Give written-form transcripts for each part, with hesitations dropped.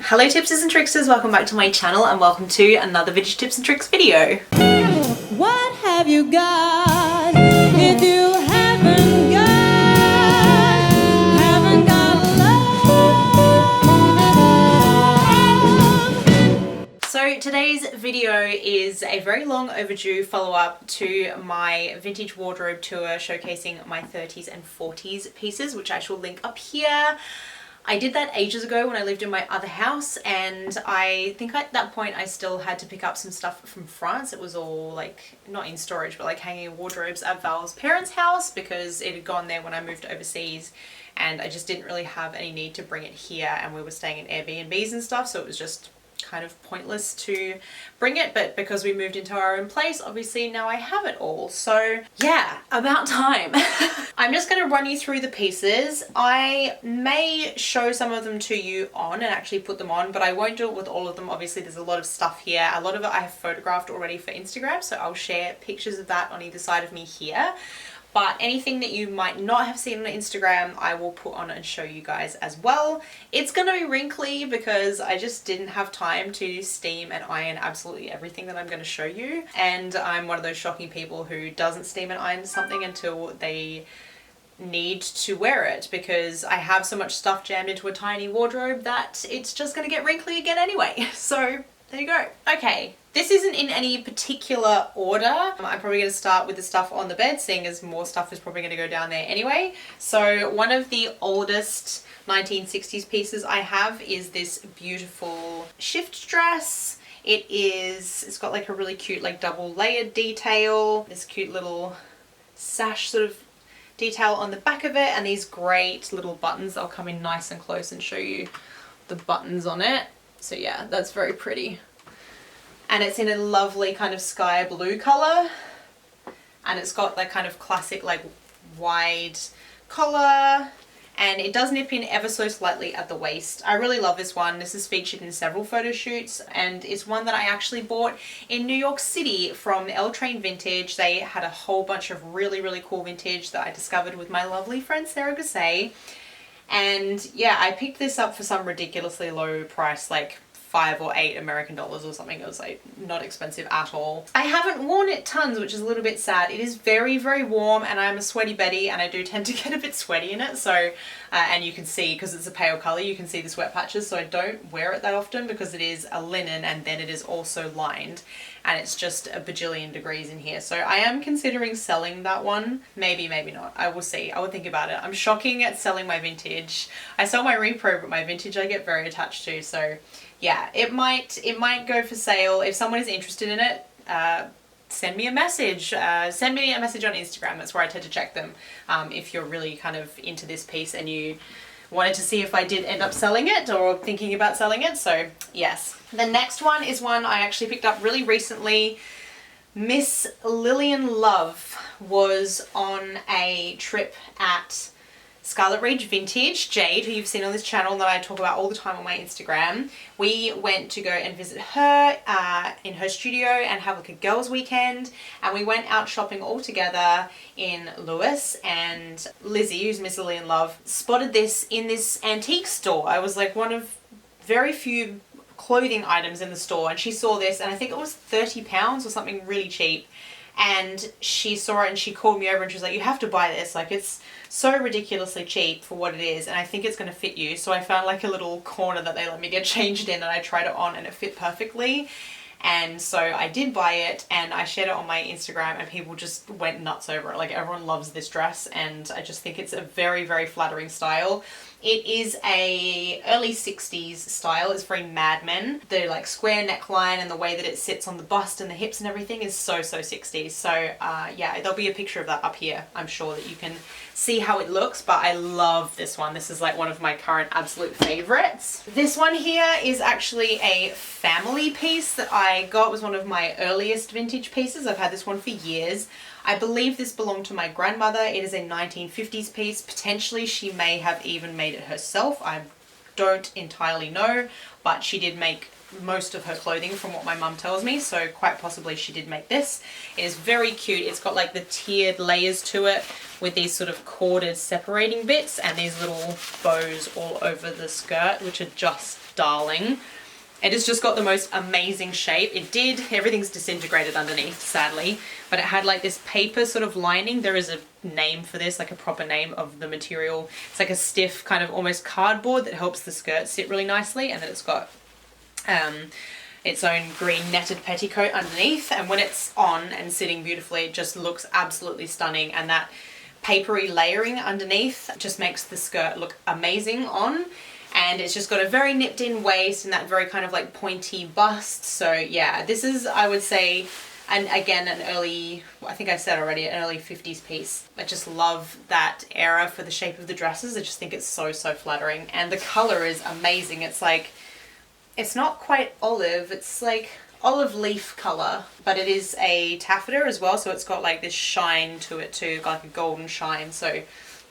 Hello tipsters and tricksters, welcome back to my channel and welcome to another Vintage Tips and Tricks video. What have you got if you haven't got love? So today's video is a very long overdue follow-up to my vintage wardrobe tour showcasing my 30s and 40s pieces, which I shall link up here. I did that ages ago when I lived in my other house, and I think at that point I still had to pick up some stuff from France. It was all like, not in storage, but like hanging in wardrobes at Val's parents' house because it had gone there when I moved overseas and I just didn't really have any need to bring it here, and we were staying in Airbnbs and stuff, so it was just kind of pointless to bring it. But because we moved into our own place, obviously now I have it all, so yeah, about time. I'm just going to run you through the pieces. I may show some of them to you on and actually put them on, but I won't do it with all of them. Obviously there's a lot of stuff here. A lot of it I have photographed already for Instagram, so I'll share pictures of that on either side of me here. But anything that you might not have seen on Instagram, I will put on and show you guys as well. It's gonna be wrinkly because I just didn't have time to steam and iron absolutely everything that I'm gonna show you. And I'm one of those shocking people who doesn't steam and iron something until they need to wear it, because I have so much stuff jammed into a tiny wardrobe that it's just gonna get wrinkly again anyway. So there you go. Okay, this isn't in any particular order. I'm probably going to start with the stuff on the bed, seeing as more stuff is probably going to go down there anyway. So one of the oldest 1960s pieces I have is this beautiful shift dress. It's got like a really cute like double layered detail, this cute little sash sort of detail on the back of it, and these great little buttons. I'll come in nice and close and show you the buttons on it. So yeah, that's very pretty. And it's in a lovely kind of sky blue color. And it's got that kind of classic like wide collar. And it does nip in ever so slightly at the waist. I really love this one. This is featured in several photo shoots, and it's one that I actually bought in New York City from L Train Vintage. They had a whole bunch of really, really cool vintage that I discovered with my lovely friend Sarah Gusset. And yeah, I picked this up for some ridiculously low price, like $5 or $8 American or something. It was like not expensive at all. I haven't worn it tons, which is a little bit sad. It is very, very warm, and I'm a sweaty Betty, and I do tend to get a bit sweaty in it. So, and you can see, because it's a pale color, you can see the sweat patches. So I don't wear it that often because it is a linen, and then it is also lined, and it's just a bajillion degrees in here. So I am considering selling that one. Maybe, maybe not. I will see. I will think about it. I'm shocking at selling my vintage. I sell my repro, but my vintage I get very attached to. So yeah, it might go for sale. If someone is interested in it, send me a message. Send me a message on Instagram. That's where I tend to check them. If you're really kind of into this piece and you wanted to see if I did end up selling it or thinking about selling it. So yes. The next one is one I actually picked up really recently. Miss Lillian Love was on a trip at Scarlet Ridge Vintage, Jade, who you've seen on this channel that I talk about all the time on my Instagram. We went to go and visit her in her studio and have like a girls' weekend, and we went out shopping all together in Lewis, and Lizzie, who's Miss Lillian Love, spotted this in this antique store. I was like one of very few clothing items in the store, and she saw this, and I think it was £30 or something really cheap. And she saw it and she called me over and she was like, you have to buy this, like it's so ridiculously cheap for what it is, and I think it's going to fit you. So I found like a little corner that they let me get changed in, and I tried it on and it fit perfectly. And so I did buy it, and I shared it on my Instagram, and people just went nuts over it. Like everyone loves this dress, and I just think it's a very, very flattering style. It is a early 60s style. It's very Mad Men. The like square neckline and the way that it sits on the bust and the hips and everything is so 60s. So yeah, there'll be a picture of that up here. I'm sure that you can see how it looks, but I love this one. This is like one of my current absolute favorites. This one here is actually a family piece that I got. It was one of my earliest vintage pieces. I've had this one for years. I believe this belonged to my grandmother. It is a 1950s piece. Potentially she may have even made it herself. I don't entirely know, but she did make most of her clothing from what my mum tells me, so quite possibly she did make this. It is very cute. It's got like the tiered layers to it with these sort of corded separating bits and these little bows all over the skirt, which are just darling. It has just got the most amazing shape. Everything's disintegrated underneath, sadly, but it had like this paper sort of lining. There is a name for this, like a proper name of the material. It's like a stiff kind of almost cardboard that helps the skirt sit really nicely, and then it's got its own green netted petticoat underneath, and when it's on and sitting beautifully, it just looks absolutely stunning, and that papery layering underneath just makes the skirt look amazing on. And it's just got a very nipped in waist and that very kind of like pointy bust. So yeah, this is, I would say, and again, an early, I think I said already, an early 50s piece. I just love that era for the shape of the dresses. I just think it's so, so flattering. And the color is amazing. It's like, it's not quite olive, it's like olive leaf color, but it is a taffeta as well. So it's got like this shine to it too, like a golden shine. So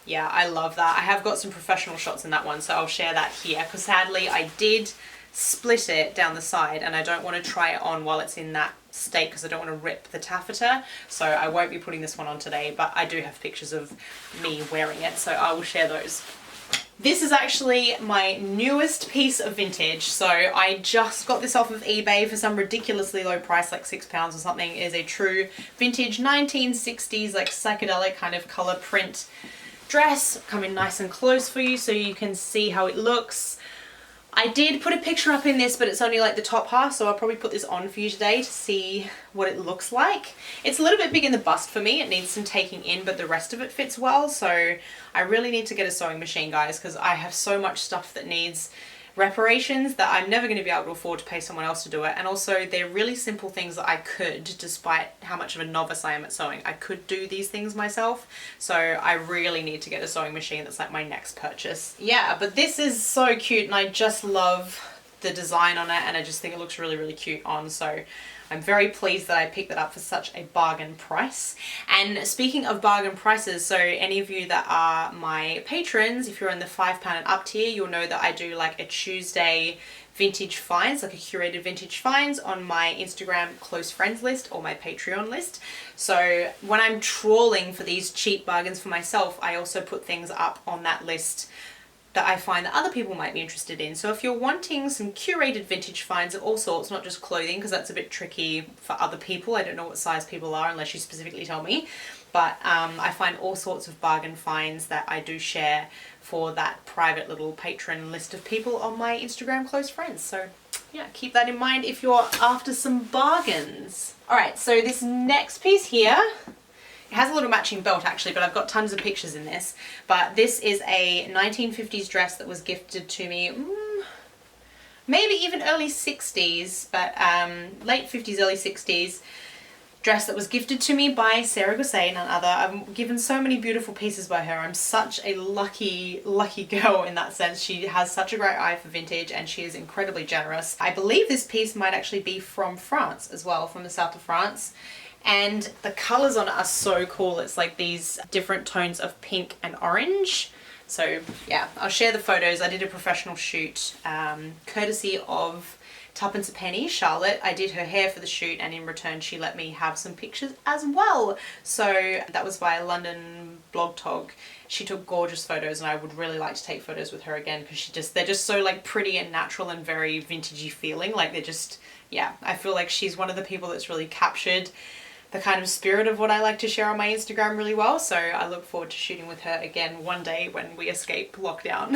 yeah, I love that. I have got some professional shots in that one, so I'll share that here, because sadly I did split it down the side and I don't want to try it on while it's in that state because I don't want to rip the taffeta. So I won't be putting this one on today, but I do have pictures of me wearing it, so I will share those. This is actually my newest piece of vintage. So I just got this off of eBay for some ridiculously low price, like £6 or something. It is a true vintage 1960s, like psychedelic kind of color print dress. Coming nice and close for you so you can see how it looks. I did put a picture up in this, but it's only like the top half, so I'll probably put this on for you today to see what it looks like. It's a little bit big in the bust for me. It needs some taking in, but the rest of it fits well. So I really need to get a sewing machine, guys, because I have so much stuff that needs reparations that I'm never going to be able to afford to pay someone else to do it. And also they're really simple things that I could, despite how much of a novice I am at sewing, I could do these things myself. So I really need to get a sewing machine. That's like my next purchase. Yeah, but this is so cute and I just love the design on it, and I just think it looks really, really cute on. So I'm very pleased that I picked that up for such a bargain price. And speaking of bargain prices, so any of you that are my patrons, if you're in the £5 and up tier, you'll know that I do like a Tuesday vintage finds, like a curated vintage finds on my Instagram close friends list or my Patreon list. So when I'm trawling for these cheap bargains for myself, I also put things up on that list that I find that other people might be interested in. So if you're wanting some curated vintage finds of all sorts, not just clothing, because that's a bit tricky for other people. I don't know what size people are unless you specifically tell me. But I find all sorts of bargain finds that I do share for that private little patron list of people on my Instagram close friends. So yeah, keep that in mind if you're after some bargains. All right, so this next piece here, it has a little matching belt actually, but I've got tons of pictures in this. But this is a 1950s dress that was gifted to me, maybe even early 60s, but late 50s, early 60s dress that was gifted to me by Sarah Gosset, none other. I'm given so many beautiful pieces by her. I'm such a lucky, lucky girl in that sense. She has such a great eye for vintage and she is incredibly generous. I believe this piece might actually be from France as well, from the south of France. And the colors on it are so cool. It's like these different tones of pink and orange. So yeah, I'll share the photos. I did a professional shoot courtesy of Tuppence a Penny, Charlotte. I did her hair for the shoot and in return she let me have some pictures as well. So that was by London Blog Tog. She took gorgeous photos and I would really like to take photos with her again because they're just so like pretty and natural and very vintagey feeling. Like they're just, yeah, I feel like she's one of the people that's really captured the kind of spirit of what I like to share on my Instagram really well. So I look forward to shooting with her again one day when we escape lockdown.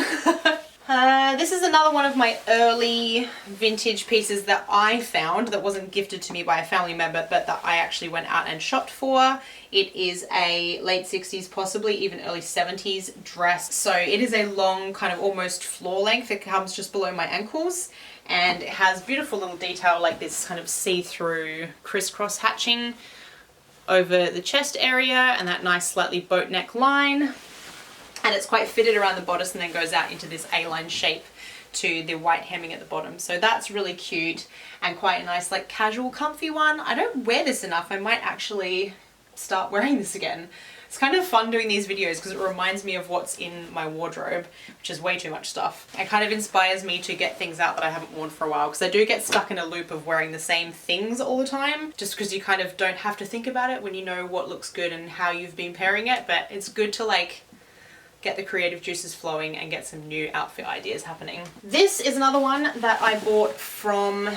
This is another one of my early vintage pieces that I found that wasn't gifted to me by a family member, but that I actually went out and shopped for. It is a late 60s, possibly even early 70s dress. So it is a long kind of almost floor length. It comes just below my ankles and it has beautiful little detail like this kind of see-through crisscross hatching over the chest area and that nice slightly boat neck line. And it's quite fitted around the bodice and then goes out into this A-line shape to the white hemming at the bottom. So that's really cute and quite a nice like casual comfy one. I don't wear this enough. I might actually start wearing this again. It's kind of fun doing these videos because it reminds me of what's in my wardrobe, which is way too much stuff. It kind of inspires me to get things out that I haven't worn for a while because I do get stuck in a loop of wearing the same things all the time just because you kind of don't have to think about it when you know what looks good and how you've been pairing it. But it's good to like get the creative juices flowing and get some new outfit ideas happening. This is another one that I bought from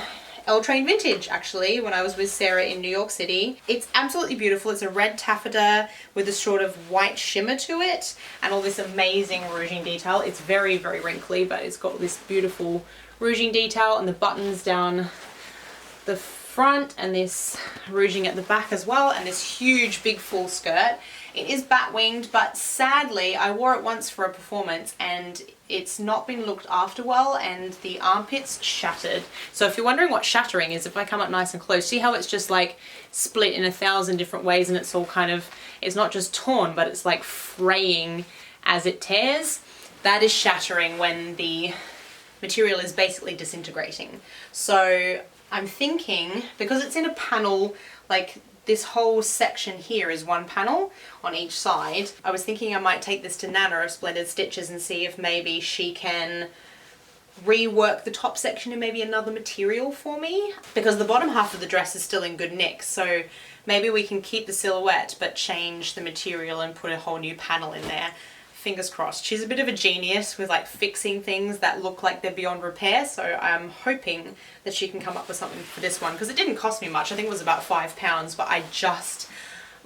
L Train Vintage, actually, when I was with Sarah in New York City. It's absolutely beautiful. It's a red taffeta with a sort of white shimmer to it and all this amazing rouging detail. It's very, very wrinkly, but it's got this beautiful rouging detail and the buttons down the front and this rouging at the back as well, and this huge big full skirt. It is bat winged, but sadly I wore it once for a performance and it's not been looked after well and the armpits shattered. So if you're wondering what shattering is, if I come up nice and close, see how it's just like split in 1,000 different ways and it's all kind of, it's not just torn, but it's like fraying as it tears. That is shattering when the material is basically disintegrating. So I'm thinking, because it's in a panel, like this whole section here is one panel on each side, I was thinking I might take this to Nana of Splendid Stitches and see if maybe she can rework the top section in maybe another material for me, because the bottom half of the dress is still in good nick, so maybe we can keep the silhouette but change the material and put a whole new panel in there. Fingers crossed. She's a bit of a genius with like fixing things that look like they're beyond repair, so I'm hoping that she can come up with something for this one, because it didn't cost me much. I think it was about £5, but I just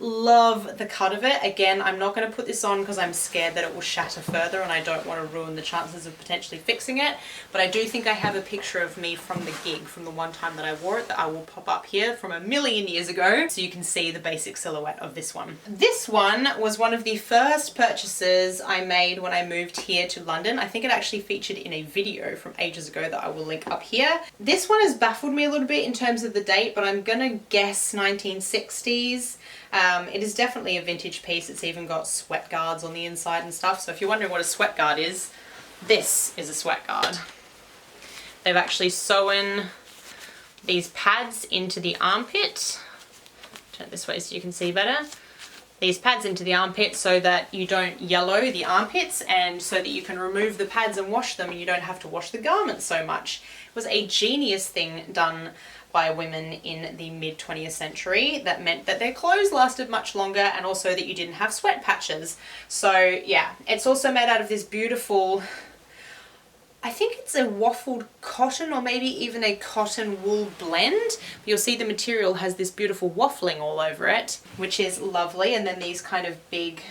love the cut of it. Again, I'm not going to put this on because I'm scared that it will shatter further and I don't want to ruin the chances of potentially fixing it, but I do think I have a picture of me from the gig, from the one time that I wore it, that I will pop up here from a million years ago, so you can see the basic silhouette of this one. This one was one of the first purchases I made when I moved here to London. I think it actually featured in a video from ages ago that I will link up here. This one has baffled me a little bit in terms of the date, but I'm gonna guess 1960s. It is definitely a vintage piece. It's even got sweat guards on the inside and stuff. So if you're wondering what a sweat guard is, this is a sweat guard. They've actually sewn these pads into the armpit. Turn it this way so you can see better. These pads into the armpit so that you don't yellow the armpits and so that you can remove the pads and wash them and you don't have to wash the garments so much. It was a genius thing done by women in the mid 20th century that meant that their clothes lasted much longer and also that you didn't have sweat patches. So yeah, it's also made out of this beautiful, I think it's a waffled cotton or maybe even a cotton wool blend. You'll see the material has this beautiful waffling all over it, which is lovely. And then these kind of big,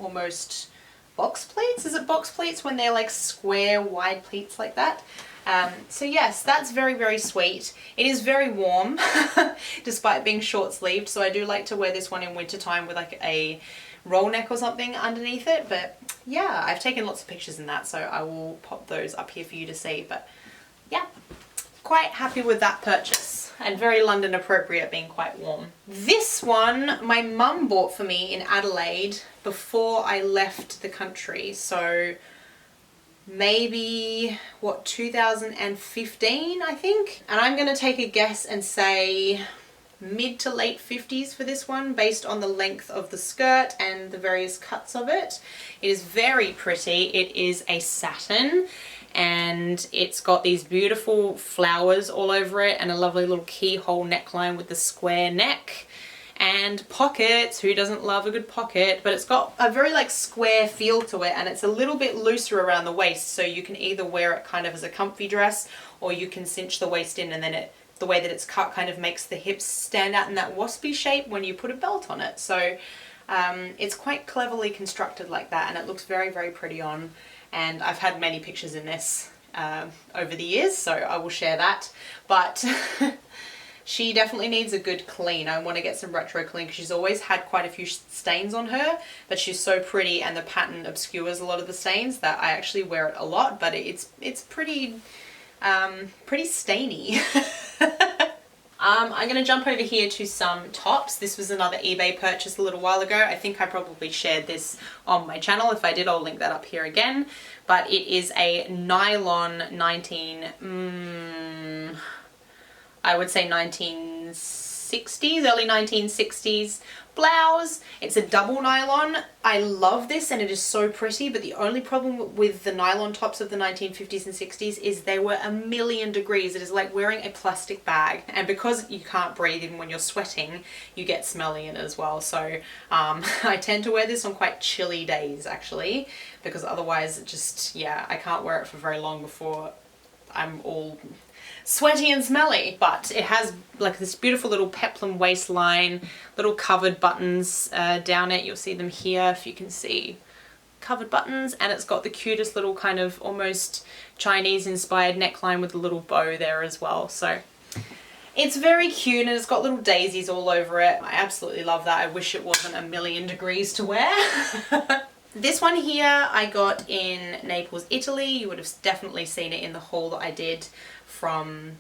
almost box pleats. Is it box pleats when they're like square wide pleats like that? So yes, that's very, very sweet. It is very warm despite being short sleeved. So I do like to wear this one in winter time with like a roll neck or something underneath it. But yeah, I've taken lots of pictures in that, so I will pop those up here for you to see. But yeah, quite happy with that purchase and very London appropriate, being quite warm. This one my mum bought for me in Adelaide before I left the country. So maybe, what, 2015, I think? And I'm going to take a guess and say mid to late 50s for this one, based on the length of the skirt and the various cuts of it. It is very pretty. It is a satin and it's got these beautiful flowers all over it and a lovely little keyhole neckline with the square neck. And pockets, who doesn't love a good pocket? But it's got a very like square feel to it and it's a little bit looser around the waist, so you can either wear it kind of as a comfy dress or you can cinch the waist in, and then the way that it's cut kind of makes the hips stand out in that waspy shape when you put a belt on it. So it's quite cleverly constructed like that and it looks very, very pretty on. And I've had many pictures in this over the years, so I will share that. But she definitely needs a good clean. I want to get some retro clean because she's always had quite a few stains on her, but she's so pretty and the pattern obscures a lot of the stains that I actually wear it a lot, but it's pretty, pretty stainy. I'm going to jump over here to some tops. This was another eBay purchase a little while ago. I think I probably shared this on my channel. If I did, I'll link that up here again. But it is a nylon I would say 1970s 1960s, early 1960s blouse. It's a double nylon. I love this and it is so pretty, but the only problem with the nylon tops of the 1950s and 60s is they were 1,000,000 degrees. It is like wearing a plastic bag, and because you can't breathe even when you're sweating, you get smelly in it as well. So I tend to wear this on quite chilly days actually, because otherwise it just, yeah, I can't wear it for very long before I'm all sweaty and smelly. But it has like this beautiful little peplum waistline, little covered buttons down it. You'll see them here if you can see, covered buttons, and it's got the cutest little kind of almost Chinese inspired neckline with a little bow there as well. So it's very cute, and it's got little daisies all over it. I absolutely love that. I wish it wasn't 1,000,000 degrees to wear. This one here I got in Naples, Italy. You would have definitely seen it in the haul that I did from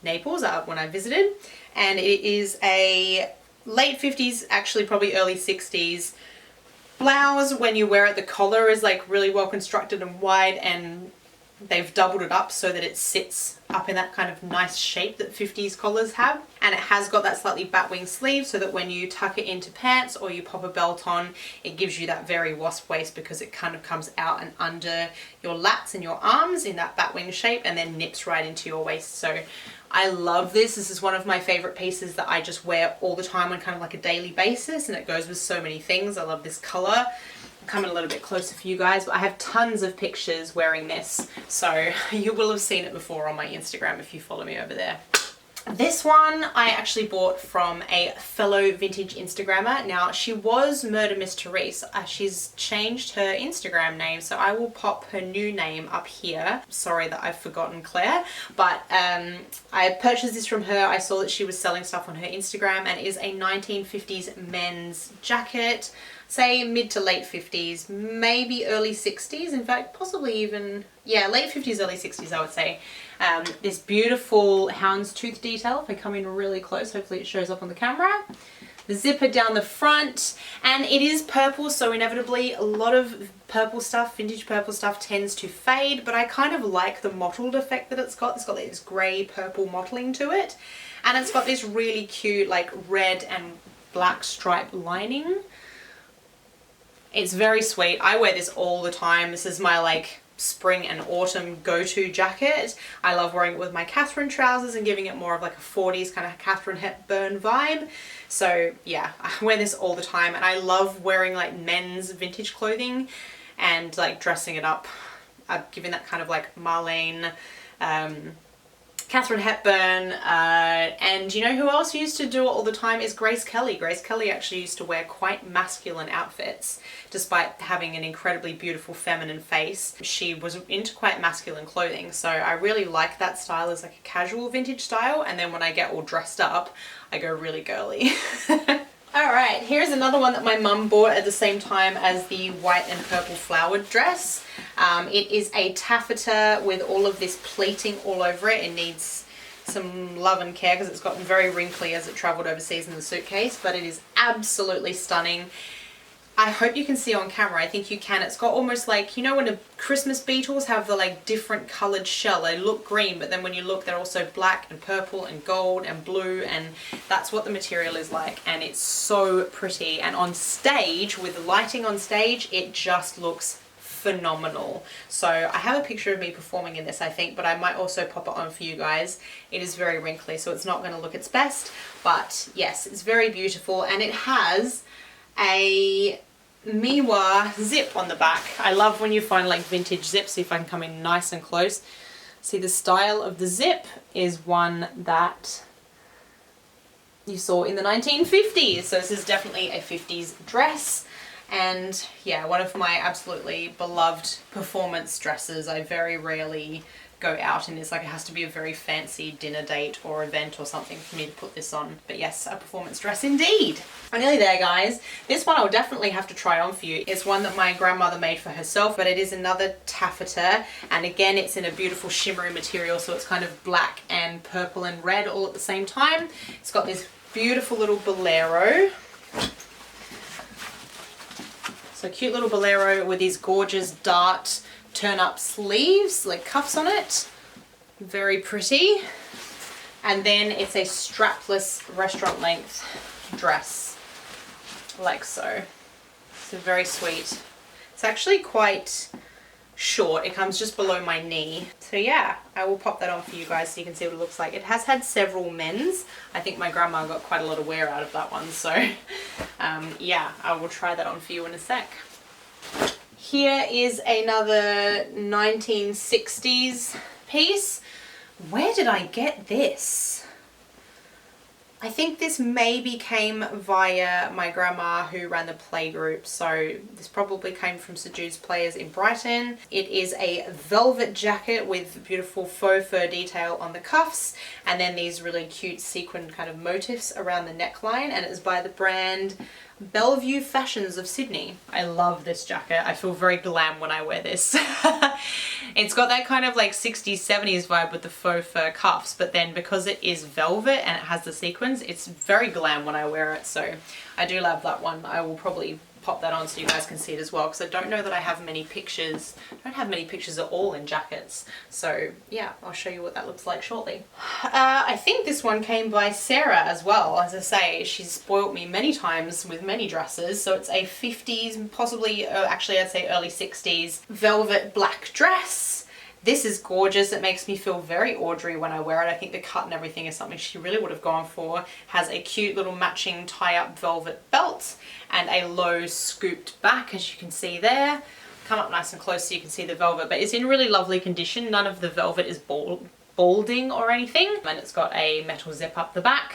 Naples when I visited. And it is a late 50s, actually probably early 60s blouse. When you wear it, the collar is like really well constructed and wide, and they've doubled it up so that it sits up in that kind of nice shape that 50s collars have. And it has got that slightly batwing sleeve so that when you tuck it into pants or you pop a belt on, it gives you that very wasp waist, because it kind of comes out and under your lats and your arms in that batwing shape and then nips right into your waist. So I love this. This is one of my favorite pieces that I just wear all the time on kind of like a daily basis, and it goes with so many things. I love this color. Coming a little bit closer for you guys, but I have tons of pictures wearing this, so you will have seen it before on my Instagram if you follow me over there. This one I actually bought from a fellow vintage Instagrammer. Now, she was Murder Miss Therese. She's changed her Instagram name, so I will pop her new name up here. Sorry that I've forgotten Claire, but I purchased this from her. I saw that she was selling stuff on her Instagram, and it is a 1950s men's jacket. Say mid to late 50s, maybe early 60s, in fact possibly even, yeah, late 50s, early 60s I would say. This beautiful houndstooth detail, if I come in really close, hopefully it shows up on the camera. The zipper down the front, and it is purple, so inevitably a lot of purple stuff, vintage purple stuff, tends to fade, but I kind of like the mottled effect that it's got. It's got like this grey purple mottling to it, and it's got this really cute like red and black stripe lining. It's very sweet. I wear this all the time. This is my like spring and autumn go-to jacket. I love wearing it with my Catherine trousers and giving it more of like a 40s kind of Catherine Hepburn vibe. So yeah, I wear this all the time, and I love wearing like men's vintage clothing and like dressing it up. I've given that kind of like Marlene, Catherine Hepburn, and you know who else used to do it all the time is Grace Kelly. Grace Kelly actually used to wear quite masculine outfits despite having an incredibly beautiful feminine face. She was into quite masculine clothing, so I really like that style as like a casual vintage style, and then when I get all dressed up I go really girly. Alright, here's another one that my mum bought at the same time as the white and purple flowered dress. It is a taffeta with all of this pleating all over it. It needs some love and care because it's gotten very wrinkly as it travelled overseas in the suitcase, but it is absolutely stunning. I hope you can see on camera. I think you can. It's got almost like, you know when the Christmas beetles have the like different coloured shell, they look green, but then when you look they're also black and purple and gold and blue, and that's what the material is like, and it's so pretty. And on stage, with the lighting on stage, it just looks phenomenal. So I have a picture of me performing in this, I think, but I might also pop it on for you guys. It is very wrinkly, so it's not going to look its best, but yes, it's very beautiful, and it has a Miwa zip on the back. I love when you find like vintage zips. See if I can come in nice and close. See, the style of the zip is one that you saw in the 1950s. So this is definitely a 50s dress. And yeah, one of my absolutely beloved performance dresses. I very rarely go out in this. Like, it has to be a very fancy dinner date or event or something for me to put this on. But yes, a performance dress indeed. I'm nearly there, guys. This one I'll definitely have to try on for you. It's one that my grandmother made for herself, but it is another taffeta, and again it's in a beautiful shimmery material, so it's kind of black and purple and red all at the same time. It's got this beautiful little bolero. So cute little bolero with these gorgeous dart turn up sleeves, like cuffs on it. Very pretty. And then it's a strapless restaurant length dress, like so. So very sweet. It's actually quite short. It comes just below my knee. So yeah, I will pop that on for you guys so you can see what it looks like. It has had several men's. I think my grandma got quite a lot of wear out of that one. So yeah, I will try that on for you in a sec. Here is another 1960s piece. Where did I get this? I think this maybe came via my grandma who ran the playgroup, so this probably came from St Jude's Players in Brighton. It is a velvet jacket with beautiful faux fur detail on the cuffs, and then these really cute sequin kind of motifs around the neckline, and it's by the brand Bellevue Fashions of Sydney. I love this jacket. I feel very glam when I wear this. It's got that kind of like 60s, 70s vibe with the faux fur cuffs, but then because it is velvet and it has the sequins, it's very glam when I wear it. So I do love that one. I will probably pop that on so you guys can see it as well, because I don't know that I have many pictures. I don't have many pictures at all in jackets. So yeah, I'll show you what that looks like shortly. I think this one came by Sarah as well. As I say, she's spoilt me many times with many dresses. So it's a 50s, possibly, actually I'd say early 60s velvet black dress. This is gorgeous. It makes me feel very Audrey when I wear it. I think the cut and everything is something she really would have gone for. Has a cute little matching tie-up velvet belt and a low scooped back, as you can see there. Come up nice and close so you can see the velvet, but it's in really lovely condition. None of the velvet is balding or anything. And it's got a metal zip up the back.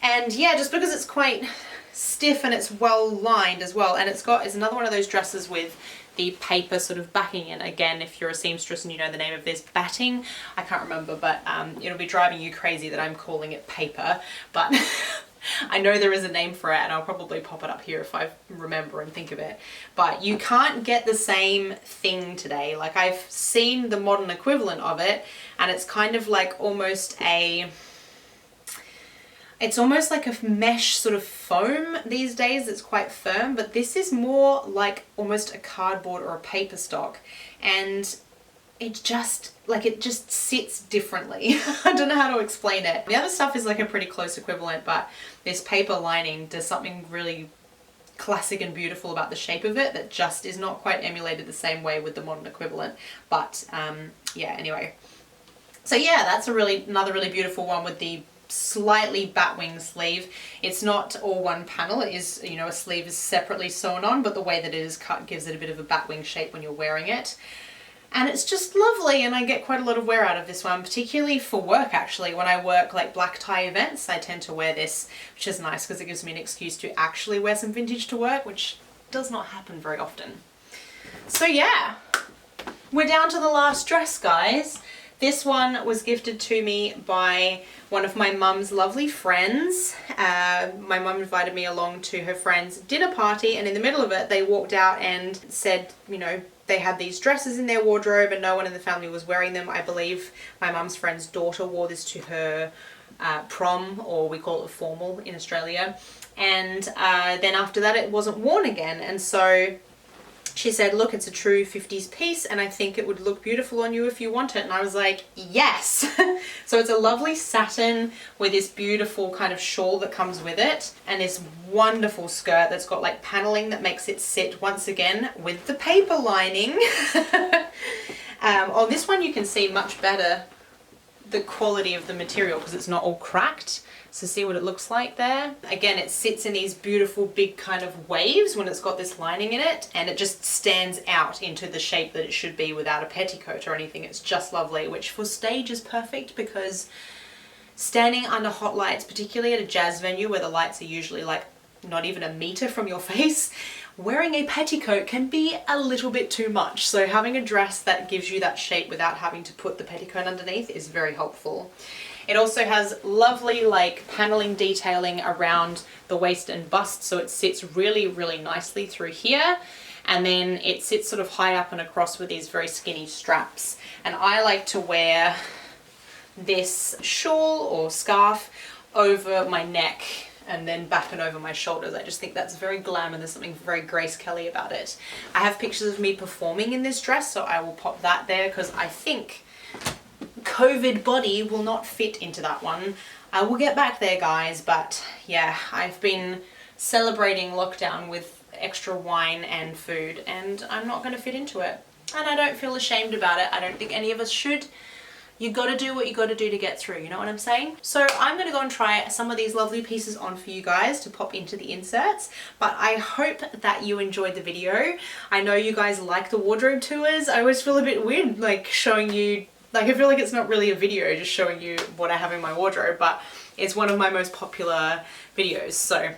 And yeah, just because it's quite stiff and it's well lined as well. And it's another one of those dresses with the paper sort of backing in. Again, if you're a seamstress and you know the name of this, batting, I can't remember, but it'll be driving you crazy that I'm calling it paper, but I know there is a name for it, and I'll probably pop it up here if I remember and think of it. But you can't get the same thing today. Like, I've seen the modern equivalent of it, and it's kind of like it's almost like a mesh sort of foam these days. It's quite firm, but this is more like almost a cardboard or a paper stock, and it just sits differently. I don't know how to explain it. The other stuff is like a pretty close equivalent, but this paper lining does something really classic and beautiful about the shape of it that just is not quite emulated the same way with the modern equivalent. But yeah, anyway. So yeah, that's another really beautiful one with the slightly batwing sleeve. It's not all one panel. It is, you know, a sleeve is separately sewn on, but the way that it is cut gives it a bit of a batwing shape when you're wearing it. And it's just lovely, and I get quite a lot of wear out of this one, particularly for work actually. When I work like black tie events, I tend to wear this, which is nice because it gives me an excuse to actually wear some vintage to work, which does not happen very often. So yeah, we're down to the last dress, guys. This one was gifted to me by one of my mum's lovely friends. My mum invited me along to her friend's dinner party, and in the middle of it they walked out and said, you know, they had these dresses in their wardrobe and no one in the family was wearing them. I believe my mum's friend's daughter wore this to her prom, or we call it formal in Australia. And then after that it wasn't worn again, and so she said, look, it's a true 50s piece and I think it would look beautiful on you if you want it. And I was like, yes. So it's a lovely satin with this beautiful kind of shawl that comes with it, and this wonderful skirt that's got like paneling that makes it sit once again with the paper lining. On this one you can see much better the quality of the material because it's not all cracked. So see what it looks like there. Again, it sits in these beautiful big kind of waves when it's got this lining in it, and it just stands out into the shape that it should be without a petticoat or anything. It's just lovely, which for stage is perfect because standing under hot lights, particularly at a jazz venue where the lights are usually like not even a meter from your face, wearing a petticoat can be a little bit too much. So having a dress that gives you that shape without having to put the petticoat underneath is very helpful. It also has lovely like paneling detailing around the waist and bust, so it sits really, really nicely through here. And then it sits sort of high up and across with these very skinny straps. And I like to wear this shawl or scarf over my neck and then back and over my shoulders. I just think that's very glam, and there's something very Grace Kelly about it. I have pictures of me performing in this dress, so I will pop that there because I think COVID body will not fit into that one. I will get back there, guys, but yeah, I've been celebrating lockdown with extra wine and food, and I'm not going to fit into it. And I don't feel ashamed about it. I don't think any of us should. You gotta do what you gotta do to get through, you know what I'm saying? So I'm gonna go and try some of these lovely pieces on for you guys to pop into the inserts, but I hope that you enjoyed the video. I know you guys like the wardrobe tours. I always feel a bit weird like showing you, like I feel like it's not really a video just showing you what I have in my wardrobe, but it's one of my most popular videos. So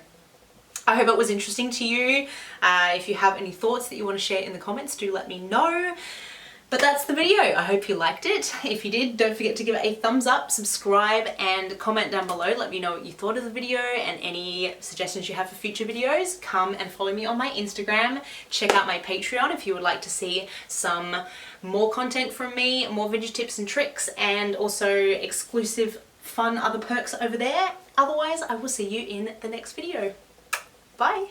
I hope it was interesting to you. If you have any thoughts that you want to share in the comments, do let me know. But that's the video. I hope you liked it. If you did, don't forget to give it a thumbs up, subscribe, and comment down below. Let me know what you thought of the video and any suggestions you have for future videos. Come and follow me on my Instagram. Check out my Patreon if you would like to see some more content from me, more vintage tips and tricks, and also exclusive fun other perks over there. Otherwise, I will see you in the next video. Bye.